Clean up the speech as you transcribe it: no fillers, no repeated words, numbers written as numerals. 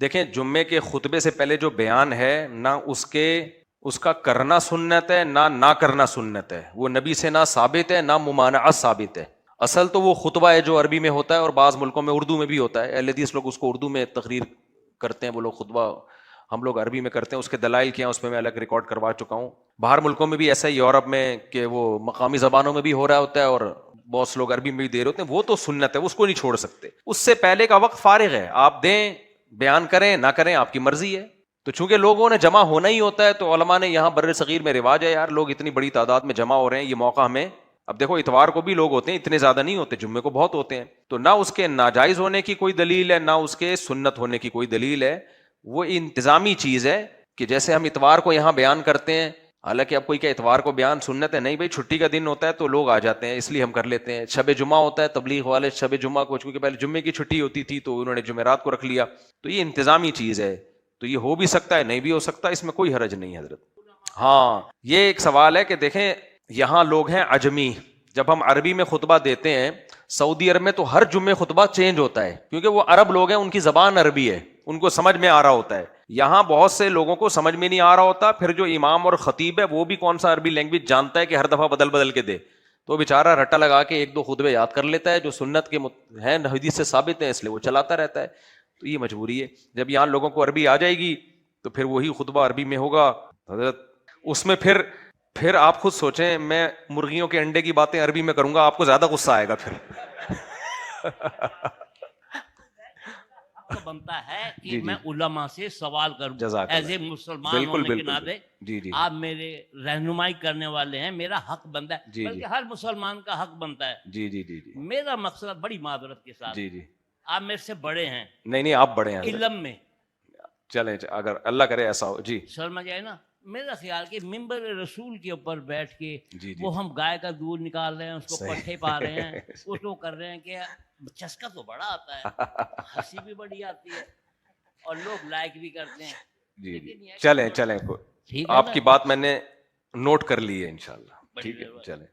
دیکھیں جمعے کے خطبے سے پہلے جو بیان ہے نہ اس کا کرنا سنت ہے نہ کرنا سنت ہے، وہ نبی سے نہ ثابت ہے نہ ممانعت ثابت ہے. اصل تو وہ خطبہ ہے جو عربی میں ہوتا ہے، اور بعض ملکوں میں اردو میں بھی ہوتا ہے. اہل حدیث لوگ اس کو اردو میں تقریر کرتے ہیں، وہ لوگ خطبہ ہم لوگ عربی میں کرتے ہیں. اس کے دلائل کیا ہیں اس میں الگ ریکارڈ کروا چکا ہوں. باہر ملکوں میں بھی ایسا ہی، یورپ میں کہ وہ مقامی زبانوں میں بھی ہو رہا ہوتا ہے اور بہت سے لوگ عربی میں بھی دے رہے ہوتے ہیں. وہ تو سنت ہے، اس کو نہیں چھوڑ سکتے. اس سے پہلے کا وقت فارغ ہے، آپ دیں، بیان کریں نہ کریں، آپ کی مرضی ہے. تو چونکہ لوگوں نے جمع ہونا ہی ہوتا ہے تو علماء نے یہاں بر صغیر میں رواج ہے یار، لوگ اتنی بڑی تعداد میں جمع ہو رہے ہیں، یہ موقع ہمیں. اب دیکھو اتوار کو بھی لوگ ہوتے ہیں، اتنے زیادہ نہیں ہوتے، جمعے کو بہت ہوتے ہیں. تو نہ اس کے ناجائز ہونے کی کوئی دلیل ہے نہ اس کے سنت ہونے کی کوئی دلیل ہے. وہ انتظامی چیز ہے کہ جیسے ہم اتوار کو یہاں بیان کرتے ہیں، حالانکہ اب کوئی کہ اتوار کو بیان سنت ہے، نہیں بھائی، چھٹی کا دن ہوتا ہے تو لوگ آ جاتے ہیں، اس لیے ہم کر لیتے ہیں. شب جمعہ ہوتا ہے، تبلیغ والے شب جمعہ کو، چونکہ پہلے جمعے کی چھٹی ہوتی تھی تو انہوں نے جمعرات کو رکھ لیا. تو یہ انتظامی چیز ہے، تو یہ ہو بھی سکتا ہے نہیں بھی ہو سکتا، اس میں کوئی حرج نہیں ہے حضرت. ہاں یہ ایک سوال ہے کہ دیکھیں یہاں لوگ ہیں عجمی، جب ہم عربی میں خطبہ دیتے ہیں، سعودی عرب میں تو ہر جمعے خطبہ چینج ہوتا ہے کیونکہ وہ عرب لوگ ہیں، ان کی زبان عربی ہے، ان کو سمجھ میں آ رہا ہوتا ہے. یہاں بہت سے لوگوں کو سمجھ میں نہیں آ رہا ہوتا، پھر جو امام اور خطیب ہے وہ بھی کون سا عربی لینگویج جانتا ہے کہ ہر دفعہ بدل بدل کے دے، تو بیچارہ رٹا لگا کے ایک دو خطبے یاد کر لیتا ہے جو سنت کے ہیں، حدیث سے ثابت ہیں، اس لیے وہ چلاتا رہتا ہے. تو یہ مجبوری ہے. جب یہاں لوگوں کو عربی آ جائے گی تو پھر وہی خطبہ عربی میں ہوگا حضرت. اس میں پھر آپ خود سوچیں، میں مرغیوں کے انڈے کی باتیں عربی میں کروں گا، آپ کو زیادہ غصہ آئے گا پھر. تو بنتا ہے کہ جی جی میں علماء سے سوال کروں، جزاک ایز اللہ. اے مسلمان بالکل ہونے کے بالکل ناطے. جی جی آپ میرے رہنمائی کرنے والے ہیں، میرا حق بنتا ہے، جی جی بلکہ ہر مسلمان کا حق بنتا ہے. جی جی جی جی میرا مقصد بڑی معذرت کے ساتھ، جی جی آپ میرے سے بڑے ہیں نہیں آپ بڑے ہیں حضرت. علم میں، چلیں اگر اللہ کرے ایسا ہو. جی سمجھ جائے نا. میرا خیال کہ ممبر رسول کے اوپر بیٹھ کے جی جی وہ ہم گائے کا دودھ نکال رہے ہیں، اس کو صحیح. پٹھے پا رہے ہیں، اس کو کر رہے ہیں کہ چسکا تو بڑا آتا ہے، ہنسی بھی بڑی آتی ہے اور لوگ لائک بھی کرتے ہیں. جی لیکن یہ چلیں ٹھیک ہے آپ نا. کی بات میں نے نوٹ کر لی ہے انشاءاللہ. بڑی ٹھیک ہے مہربانی. چلیں.